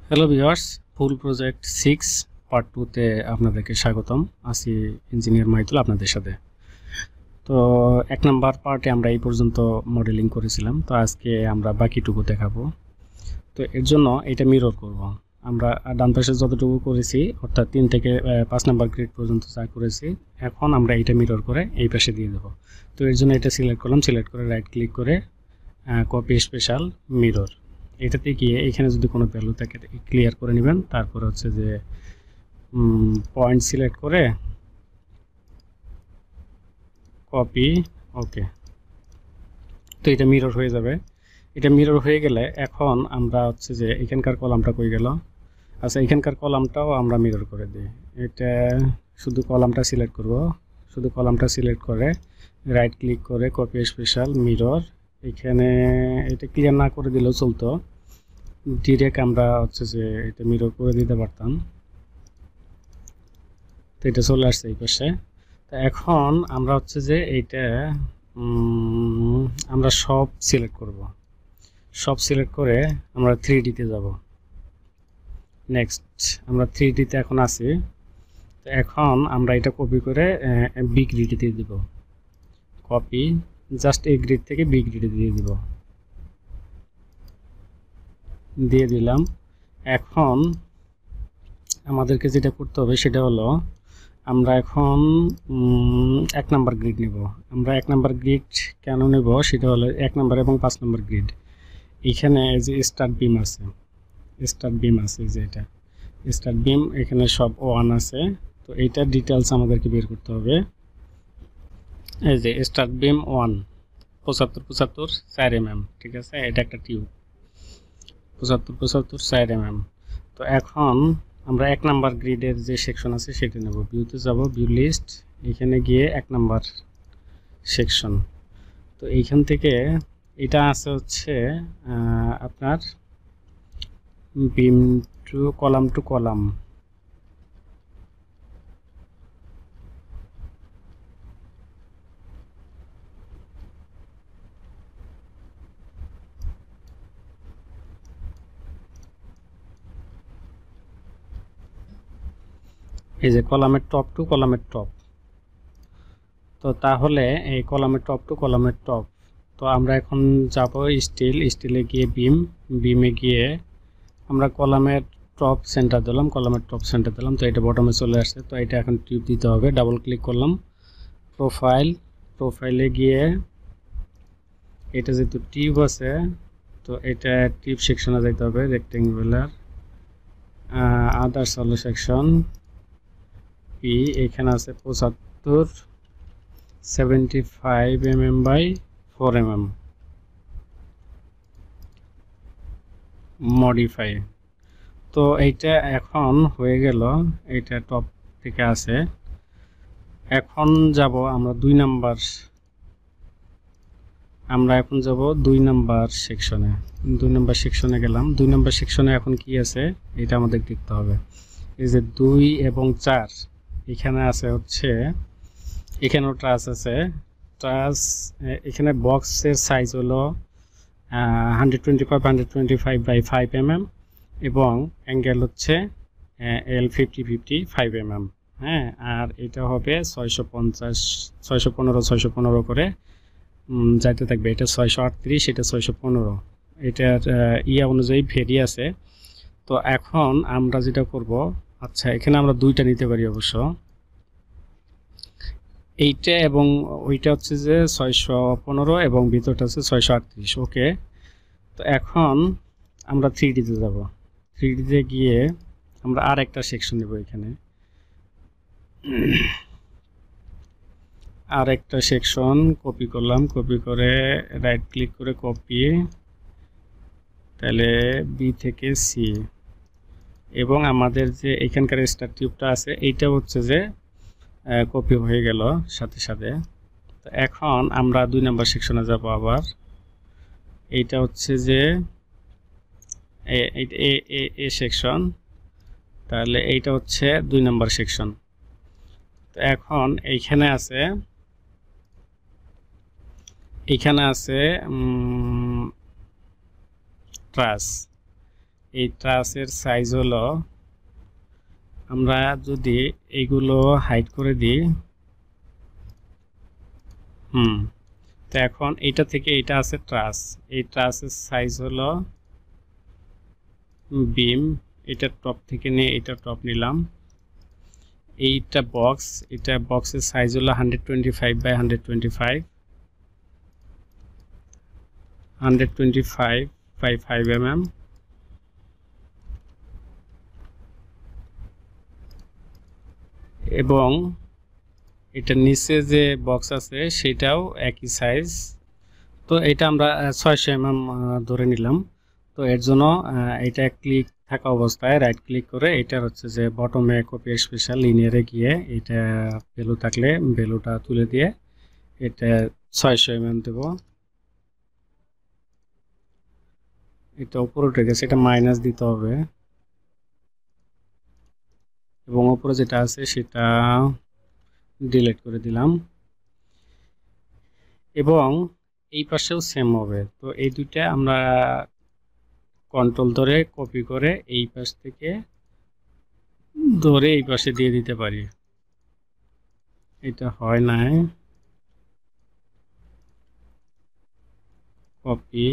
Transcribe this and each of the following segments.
Hello viewers, ফুল project 6 part 2 তে আপনাদেরকে স্বাগতম। আছি ইঞ্জিনিয়ার মাহিতুল আপনাদের সাথে। তো এক নাম্বার পার্টে আমরা এই পর্যন্ত মডেলিং করেছিলাম, তো আজকে আমরা বাকিটুকু দেখাবো। তো এর জন্য এটা মিরর করব। আমরা ডান পাশে যতটুকু করেছি অর্থাৎ 3 থেকে 5 নাম্বার গ্রিড পর্যন্ত যা করেছি, এখন আমরা এটা মিরর করে এই পাশে দিয়ে দেব। তো এর জন্য এটা সিলেক্ট করলাম, সিলেক্ট করে রাইট ক্লিক করে কপি স্পেশাল মিরর, এটাতে গিয়ে এখানে যদি কোনো ভ্যালু থাকে ক্লিয়ার করে নেবেন। তারপর হচ্ছে যে পয়েন্ট সিলেক্ট করে কপি, ওকে। তো এটা মিরর হয়ে যাবে। এটা মিরর হয়ে গেলে এখন আমরা হচ্ছে যে এখানকার কলামটা কই গেল, আচ্ছা এখানকার কলামটাও আমরা মিরর করে দিই। এটা শুধু কলামটা সিলেক্ট করব, শুধু কলামটা সিলেক্ট করে রাইট ক্লিক করে কপি স্পেশাল মিরর, এখানে এটা ক্লিয়ার না করে দিলেও চলতো, ডিরেক্ট আমরা হচ্ছে যে এটা মিরর করে দিতে পারতাম। তো এটা চলে আসছে এই পাশে। তো এখন আমরা হচ্ছে যে এইটা আমরা সব সিলেক্ট করব, সব সিলেক্ট করে আমরা 3D তে যাব। নেক্সট আমরা 3D তে এখন আছি। তো এখন আমরা এটা কপি করে বি গ্রিডে দিয়ে দিব, কপি জাস্ট এই গ্রিড থেকে বি গ্রিডে দিয়ে দিব, দিয়ে দিলাম। এখন আমাদেরকে যেটা করতে হবে সেটা হলো আমরা এখন 1 নাম্বার গ্রিড নেব। আমরা 1 নাম্বার গ্রিড কেন নেব সেটা হলো 1 নাম্বার এবং 5 নাম্বার গ্রিড, এখানে যে স্টার্ট বিম আছে, স্টার্ট বিম আছে, যে এটা স্টার্ট বিম, এখানে সব 1 আছে। তো এইটা ডিটেলস আমাদেরকে বের করতে হবে। এই যে স্টার্ট বিম 1 75 4 mm, ঠিক আছে, এটা একটা টিউব 75 4 mm। তো এখন আমরা 1 নাম্বার গ্রিডের যে সেকশন আছে সেটা নেব, ভিউতে যাব, ভিউ লিস্ট, এখানে গিয়ে 1 নাম্বার সেকশন। তো এইখান থেকে এটা আছে হচ্ছে আপনার বিম টু কলাম, এই যে কলামের টপ টু কলামের টপ। তো তাহলে এই কলামের টপ টু কলামের টপ, তো আমরা এখন যাব স্টিলে গিয়ে বিমে গিয়ে আমরা কলামের টপ সেন্টার দিলাম, কলামের টপ সেন্টার দিলাম। তো এটা বটমে চলে আসছে। তো এটা এখন টিউব দিতে হবে, ডাবল ক্লিক করলাম, প্রোফাইলে গিয়ে এটা যেহেতু টিউব আছে, তো এটা টিউব সেকশনে যাইতে হবে, রেক্টেঙ্গুলার আদার্স হলো সেকশন পি, এখানে আছে 75 mm বাই 4 mm, মডিফাই। তো এইটা এখন হয়ে গেল, এইটা টপ থেকে আছে। এখন যাব আমরা 2 নাম্বার, আমরা এখন যাব 2 নাম্বার সেকশনে। 2 নাম্বার সেকশনে গেলাম। 2 নাম্বার সেকশনে এখন কি আছে এটা আমাদের দেখতে হবে। এই যে 2 এবং 4 এখানে আছে হচ্ছে, এখানেও ট্রাস আছে, ট্রাস এখানে বক্সের সাইজ হলো 125 বাই 5 mm এবং অ্যাঙ্গেল হচ্ছে L50 5 mm। হ্যাঁ, আর এটা হবে 650 615 করে যাইতে থাকবে। এটা 638, এটা 615, এটার ইয়া অনুযায়ী ভেরি আছে। তো এখন আমরা যেটা করব, আচ্ছা এখানে আমরা 2টা নিতে পারি অবশ্য, এইটা এবং ওইটা হচ্ছে যে 615 এবং ভিতরটা হচ্ছে 638, ওকে। তো এখন আমরা 3D তে যাব, 3D তে গিয়ে আমরা আর একটা সেকশন নেব, এখানে আর একটা সেকশন কপি করলাম, কপি করে রাইট ক্লিক করে কপি, তাহলে বি থেকে সি, এবং আমাদের যে এখানকার স্টার টিউবটা আছে এইটা হচ্ছে যে কপি হয়ে গেল সাথে সাথে। তো এখন আমরা 2 নাম্বার সেকশনে যাব আবার, এইটা হচ্ছে যে এ সেকশন, তাহলে এইটা হচ্ছে 2 নাম্বার সেকশন। তো এখন এইখানে আছে ট্রাস, এই ট্রাসের সাইজ হলো, আমরা যদি এইগুলো হাইড করে দিই, তো এখন এইটা থেকে এইটা আছে ট্রাস, এই ট্রাসের সাইজ হলো বিম, এটা টপ থেকে নিয়ে এটা টপ নিলাম, এইটা বক্স, এটা বক্সের সাইজ হলো 125 বাই 125 বাই 5 mm, এবং এটার নিচে যে বক্স আছে সেটাও একই সাইজ। তো এটা আমরা 600 mm ধরে নিলাম। তো এর জন্য এটা ক্লিক থাকা অবস্থায় রাইট ক্লিক করে এটার হচ্ছে যে বটমে কপি স্পেশাল লিনিয়ারে গিয়ে এটা ভ্যালু থাকলে ভ্যালুটা তুলে দিয়ে এটা 600 mm দেব। এটা উপরে উঠে গেছে, এটা মাইনাস দিতে হবে, এবং উপরে যেটা আছে সেটা ডিলিট করে দিলাম, এবং এই পাশেও সেম হবে। তো এই দুইটা আমরা কন্ট্রোল ধরে কপি করে এই পাশ থেকে ধরে এই পাশে দিয়ে দিতে পারি। এটা হয় নাই, কপি,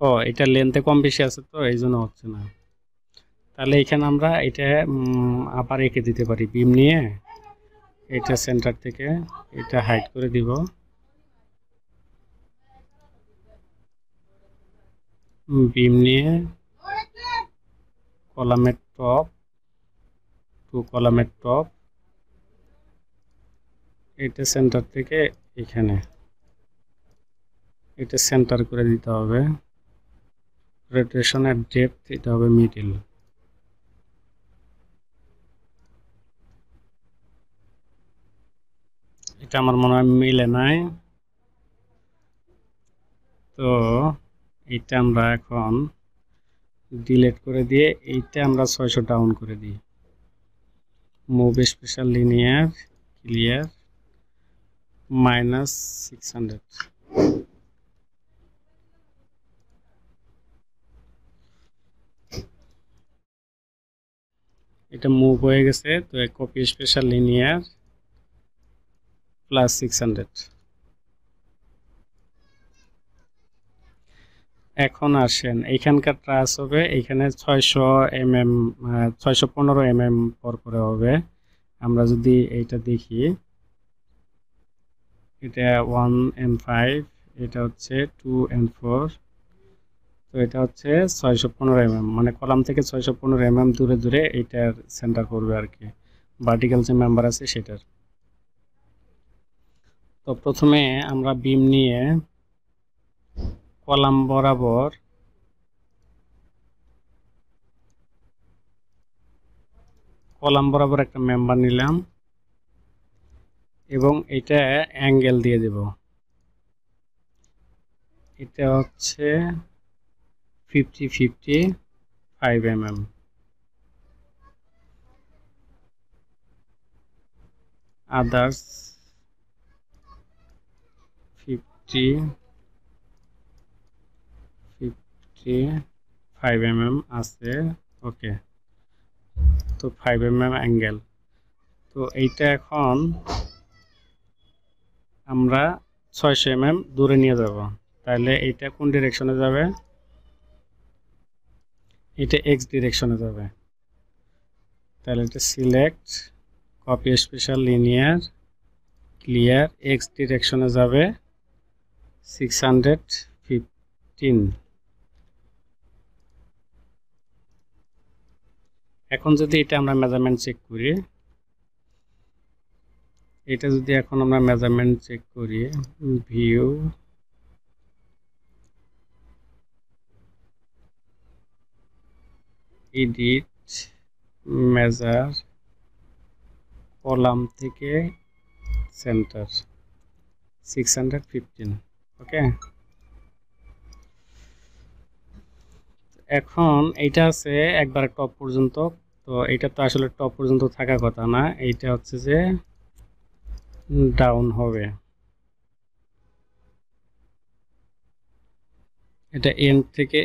ও এটা লেন্থে কম বেশি আছে তো এই জন্য হচ্ছে না। তাহলে এখানে আমরা এটা আবার এঁকে দিতে পারি, বিম নিয়ে এটা সেন্টার থেকে এটা হাইড করে দিব, বিম নিয়ে কলামের টপ টু কলামের টপ, এটা সেন্টার থেকে এখানে এটা সেন্টার করে দিতে হবে, রোটেশনের ডেপথ এটা হবে মিডল। এটা আমার মনে হয় মিলে নাই, তো এইটা আমরা এখন ডিলিট করে দিয়ে এইটা আমরা 600 ডাউন করে দিই, মুভ স্পেশাল লিনিয়ার ক্লিয়ার -600। এটা মুভ হয়ে গেছে, তো কপি স্পেশাল লিনিয়ার +600। এখন আসেন এইখানকার ট্রাস হবে, এইখানে 600 mm 615 mm পর করে হবে। আমরা যদি এইটা দেখি, এটা 1 and 5, এটা হচ্ছে 2 and 4, তো এটা হচ্ছে 615 mm, মানে কলাম থেকে 615 mm দূরে দূরে এইটার সেন্টার করবে আর কি, ভার্টিক্যাল যে মেম্বার আছে সেটার। তো প্রথমে আমরা বিম নিয়ে কলাম বরাবর একটা মেম্বার নিলাম, এবং এটা অ্যাঙ্গেল দিয়ে দেব, এটা হচ্ছে 5 mm, আদার্স 5 mm আছে, ওকে। তো 5 mm অ্যাঙ্গেল, তো এইটা এখন আমরা 600 mm দূরে নিয়ে যাব। তাহলে এইটা কোন ডিরেকশনে যাবে? এটা এক্স ডিরেকশনে যাবে। তাহলে এটা select, copy special linear clear, X ডিরেকশনে যাবে 615। এখন যদি এটা আমরা মেজারমেন্ট চেক করি, এটা যদি এখন আমরা মেজারমেন্ট চেক করি, ভিউ, এডিট, মেজার, কলাম থেকে সেন্টার 615, ওকে। এখন এইটা আছে একবারে টপ পর্যন্ত, তো এইটা তো আসলে টপ পর্যন্ত থাকার কথা না, এইটা হচ্ছে যে ডাউন হবে। এটা এন্ড থেকে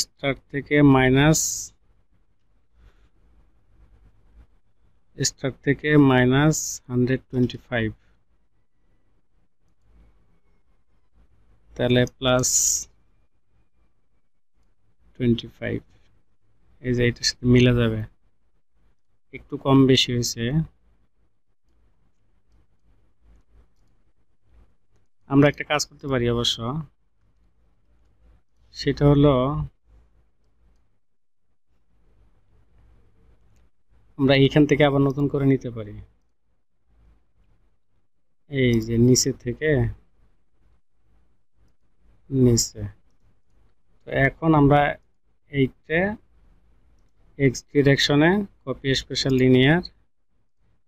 স্টার্ট থেকে মাইনাস 125, তাহলে প্লাস 25। এই যে এটার সাথে মিলে যাবে, একটু কম বেশি হয়েছে। আমরা একটা কাজ করতে পারি অবশ্য, সেটা হলো আমরা এইখান থেকে আবার নতুন করে নিতে পারি, এই যে নিচে থেকে নিচে। তো এখন আমরা এইটা এক্স ডিরেকশনে কপি স্পেশাল লিনিয়ার,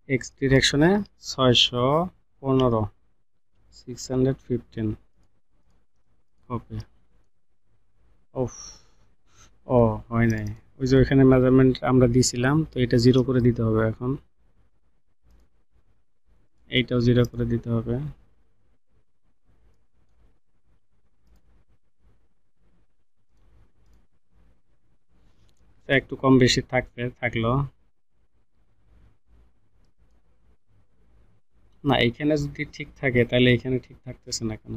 এক্স ডিরেকশনে 615 615 কপি। ওফ, ও হয় নাই, ওই যে ওইখানে মেজারমেন্ট আমরা দিয়েছিলাম, তো এটা 0 করে দিতে হবে। এখন এইটাও 0 করে দিতে হবে। একটু কম বেশি থাকলো না, এখানে যদি ঠিক থাকে তাহলে এখানে ঠিক থাকতেছে না কেন?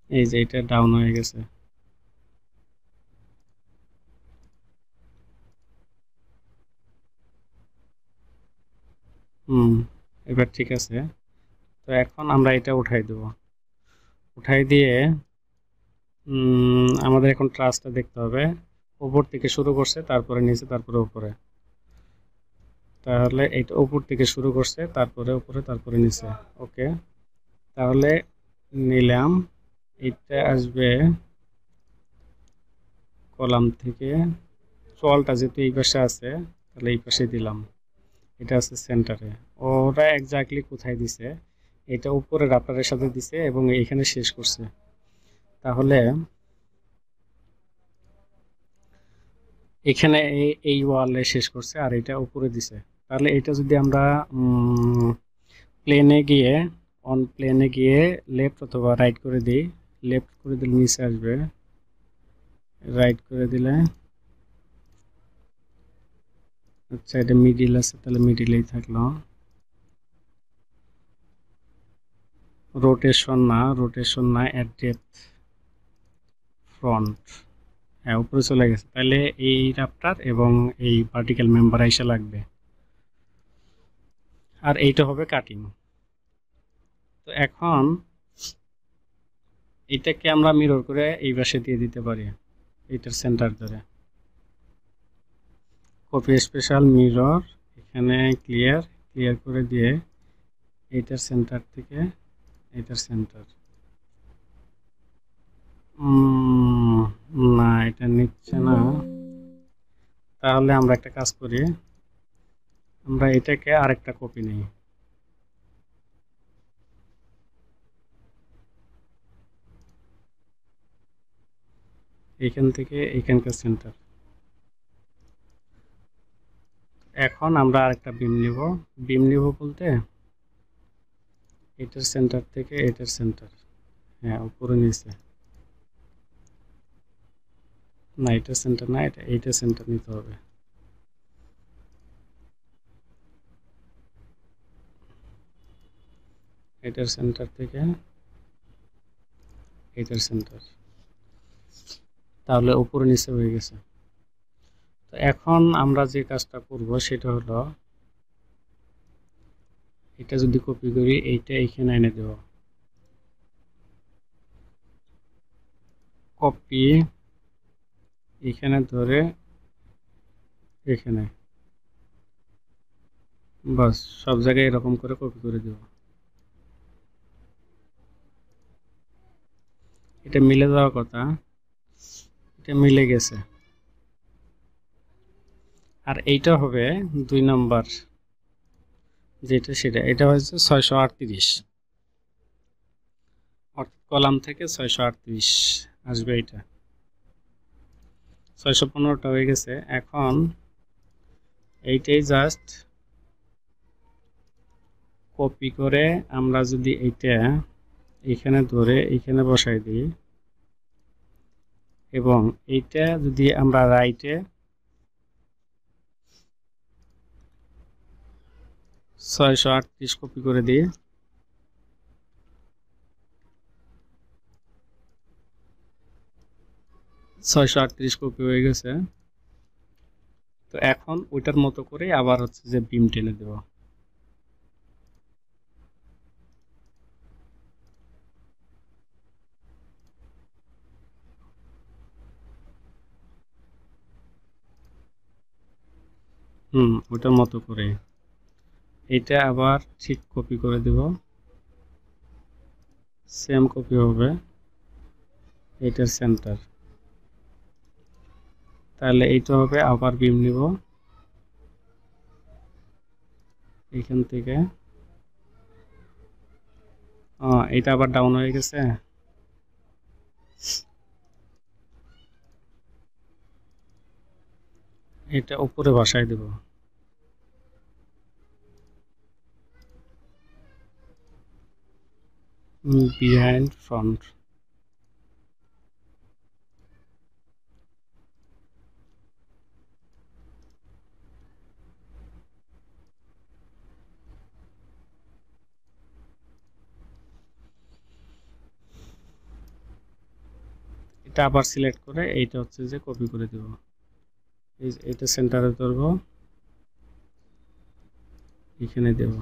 এই যে এটা ডাউন হয়ে গেছে। এবার ঠিক আছে। তো এখন আমরা এটা উঠাই দেব, উঠাই দিয়ে আমাদের এখন ট্রাসটা দেখতে হবে। উপর থেকে শুরু করছে, তারপরে নিচে, তারপরে উপরে। তাহলে এটা উপর থেকে শুরু করছে, তারপরে উপরে, তারপরে নিচে। ওকে, তাহলে নিলাম। এটা আসবে কলাম থেকে, চলটা যেহেতু এই পাশে আছে তাহলে এই পাশে দিলাম। এটা আছে সেন্টারে। ওরা এক্স্যাক্টলি কোথায় দিছে? এটা উপরে রাফটারের সাথে দিছে এবং এইখানে শেষ করছে। তাহলে এখানে এই ওয়ালে শেষ করছে আর এটা উপরে দিছে। তাহলে এটা যদি আমরা প্লেনে গিয়ে লেফট অথবা রাইট করে দিই, লেফট করে দিলে নিচে আসবে, রাইট করে দিলে, আচ্ছা এটা মিডিল আছে, তাহলে মিডিলেই থাকলো। রোটেশন না অ্যাট ডেপথ ফ্রন্ট, হ্যাঁ উপরে চলে গেছে। তাহলে এই রাফটার এবং এই ভার্টিক্যাল মেম্বার এসে লাগবে, আর এইটা হবে কাটিং। তো এখন এটাকে আমরা মিরর করে এই পাশে দিয়ে দিতে পারি, এইটার সেন্টার ধরে। কপি স্পেশাল মিরর, এখানে ক্লিয়ার করে দিয়ে এইটার সেন্টার থেকে এইটার সেন্টার। না, এটা নিচ্ছে না। তাহলে আমরা একটা কাজ করি, আমরা এটাকে আরেকটা কপি নেই, এইখান থেকে এইখানকার সেন্টার। এখন আমরা আরেকটা বিম নিব বলতে এটার সেন্টার থেকে এটার সেন্টার, হ্যাঁ উপরে নিচে। না এটার সেন্টার না, এইটার সেন্টার নিতে হবে। এটার সেন্টার থেকে এটার সেন্টার, তাহলে উপরে নিচে হয়ে গেছে। তো এখন আমরা যে কাজটা করব সেটা হলো, এটা যদি কপি করি এইটা এখানে এনে দেব, কপি এখানে ধরে এখানে, বাস সব জায়গায় এরকম করে কপি করে দেব। এটা মিলে যাওয়ার কথা, এটা মিলে গেছে। আর এইটা হবে 2 নম্বর যেটা, সেটা এটা হচ্ছে 638, অর্থাৎ কলাম থেকে 638 আসবে। এটা 615টা হয়ে গেছে। এখন এইটাই জাস্ট কপি করে আমরা যদি এইটা এখানে ধরে এখানে বসাই দিই এবং এইটা যদি আমরা রাইটে 638 কপি করে দিই, 638 কপি হয়ে গেছে। তো এখন ওইটার মতো করে আবার হচ্ছে যে বিম টেনে দেব। ওইটার মতো করে এটা আবার ঠিক কপি করে দেব, সেম কপি হবে এটার সেন্টার। তাহলে এইটা হবে, আবার বিম নিব এখান থেকে। এটা আবার ডাউন হয়ে গেছে, এটা উপরে বসায় দেব। বিহাইন্ড ফ্রন্ট, এটা আবার সিলেক্ট করে এইটা হচ্ছে যে কপি করে দেব। এইটা সেন্টারে ধরব, এখানে দেব।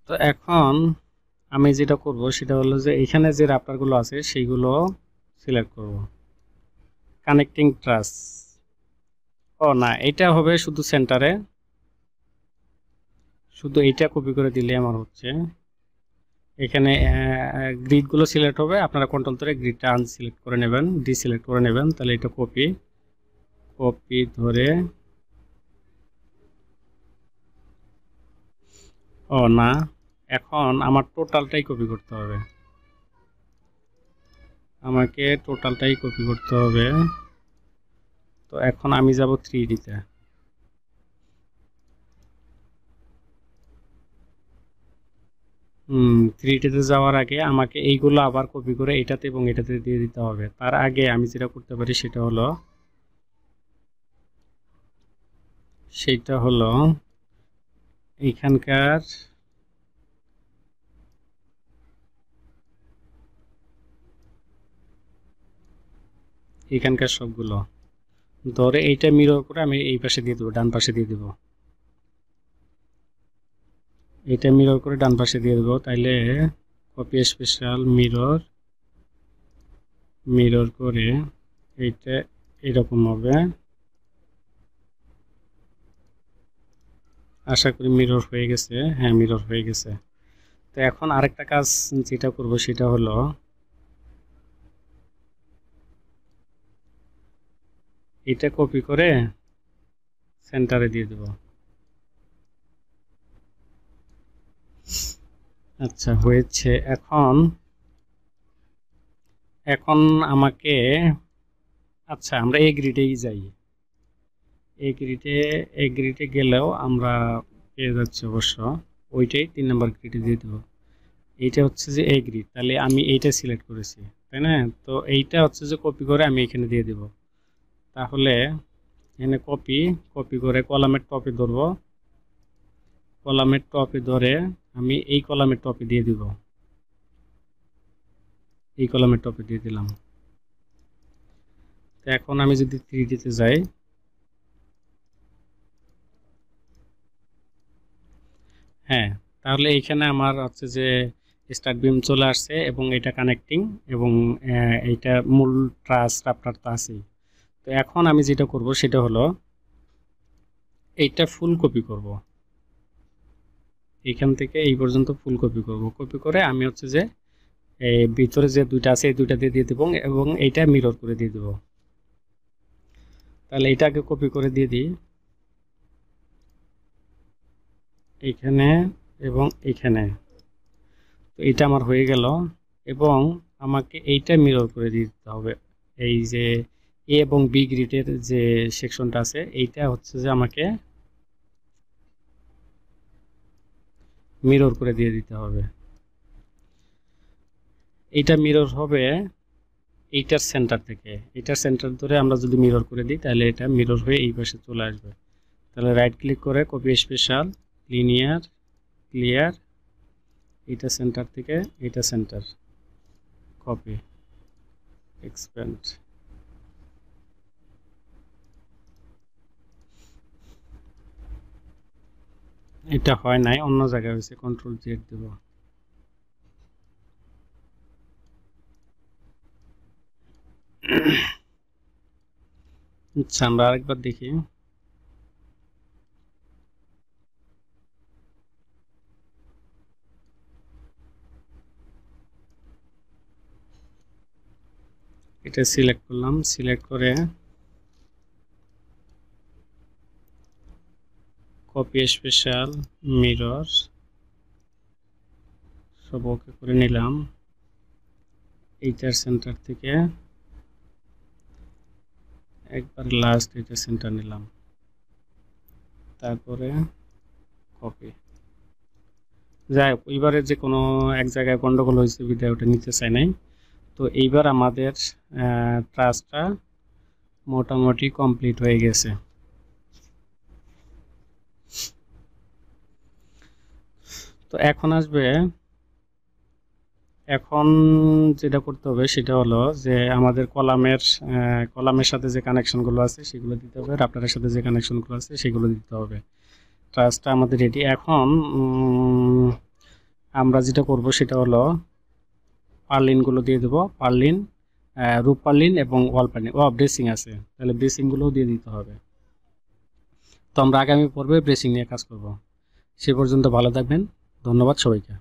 তো এখন আমি যেটা করব সেটা হলো যে এখানে যে রাপ্টারগুলো আছে সেইগুলো সিলেক্ট করব। কানেক্টিং ট্রাস, না এটা হবে শুধু সেন্টারে, শুধু এইটা কপি করে দিলে আমার হচ্ছে। এখানে গ্রিডগুলো সিলেক্ট হবে, আপনারা কন্ট্রোল ধরে গ্রিডটা আনসিলেক্ট করে নেবেন, ডিসিলেক্ট করে নেবেন, তাহলে এটা কপি ধরে। না, এখন আমার টোটালটাই কপি করতে হবে, আমাকে টোটালটাই কপি করতে হবে। তো এখন আমি যাব 3D-তে। 3D-তে যাওয়ার আগে আমাকে এইগুলো আবার কপি করে এটাতে এবং এটাতে দিয়ে দিতে হবে। তার আগে আমি যেটা করতে পারি সেটা হলো এইখানকার সবগুলো ধরে এইটা মিরর করে আমি এই পাশে দিয়ে দেবো, ডান পাশে দিয়ে দেবো। এটা মিরর করে ডান পাশে দিয়ে দেবো, তাইলে কপি স্পেশাল মিরর করে এইটা এরকম হবে। আশা করি মিরর হয়ে গেছে। হ্যাঁ, মিরর হয়ে গেছে। তো এখন আরেকটা কাজ যেটা করব সেটা হলো এটা কপি করে সেন্টারে দিয়ে দেব। আচ্ছা, হয়েছে। এখন আমাকে, আচ্ছা আমরা এই গ্রিডেই যাই। এই গ্রিডে গেলেও আমরা পেয়ে যাচ্ছি অবশ্য, ওইটাই 3 নম্বর গ্রিডে দিয়ে দেবো। এইটা হচ্ছে যে এই গ্রিড, তাহলে আমি এইটা সিলেক্ট করেছি, তাই না? তো এইটা হচ্ছে যে কপি করে আমি এখানে দিয়ে দেব। তাহলে এখানে কপি করে কলামের টপে ধরবো, কলামের টপে ধরে আমি এই কলামের টপে দিয়ে দিব, এই কলামের টপে দিয়ে দিলাম। তো এখন আমি যদি 3D-তে যাই, হ্যাঁ, তাহলে এইখানে আমার হচ্ছে যে স্টার্ট বিম চলে আসছে এবং এটা কানেক্টিং এবং এইটা মূল ট্রাস রাপ্টার তো আছেই। তো এখন আমি যেটা করব সেটা হলো এইটা ফুল কপি করব, এইখান থেকে এই পর্যন্ত ফুল কপি করব। কপি করে আমি হচ্ছে যে এই ভিতরে যে দুইটা আছে এই দুইটা দিয়ে দেবো এবং এইটা মিরর করে দিয়ে দেবো। তাহলে এইটাকে কপি করে দিয়ে দিই, এইখানে এবং এইখানে। তো এটা আমার হয়ে গেল, এবং আমাকে এইটা মিরর করে দিতে হবে। এই যে এ এবং বি গ্রিডের যে সেকশনটা আছে, এইটা হচ্ছে যে আমাকে মিরর করে দিয়ে দিতে হবে। এইটা মিরর হবে এইটার সেন্টার থেকে। এইটার সেন্টার ধরে আমরা যদি মিরর করে দিই, তাহলে এটা মিরর হয়ে এই পাশে চলে আসবে। তাহলে রাইট ক্লিক করে কপি স্পেশাল, লিনিয়ার, ক্লিয়ার, এইটা সেন্টার থেকে এইটা সেন্টার, কপি, এক্সপ্যান্ড। এটা হয় নাই, অন্য জায়গায় হয়েছে, কন্ট্রোল জেড দেব। আচ্ছা, আমরা আরেকবার দেখি। এটা সিলেক্ট করলাম, সিলেক্ট করে কপি স্পেশাল, মিরর, সব ওকে করে নিলাম। এইটার সেন্টার থেকে একবার লাস্ট এটা সেন্টার নিলাম, তারপরে কপি। যাই হোক, এইবারে যে কোনো এক জায়গায় গন্ডগোল হয়েছে বিধায় ওটা নিতে চাই নাই। তো এইবার আমাদের ট্রাসটা মোটামুটি কমপ্লিট হয়ে গেছে। তো এখন আসবে, এখন যেটা করতে হবে সেটা হলো যে আমাদের কলামের সাথে যে কানেকশনগুলো আছে সেগুলো দিতে হবে, রাপ্টারের সাথে যে কানেকশনগুলো আছে সেগুলো দিতে হবে। ট্রাসটা আমাদের রেডি। এখন আমরা যেটা করব সেটা হলো পার্লিনগুলো দিয়ে দেবো, পার্লিন, রুপ পার্লিন এবং ওয়াল পার্লিন। ব্রেসিং আছে, তাহলে ব্রেসিংগুলোও দিয়ে দিতে হবে। তো আমরা আগামী পর্বে ব্রেসিং নিয়ে কাজ করব। সে পর্যন্ত ভালো থাকবেন, ধন্যবাদ সবাইকে।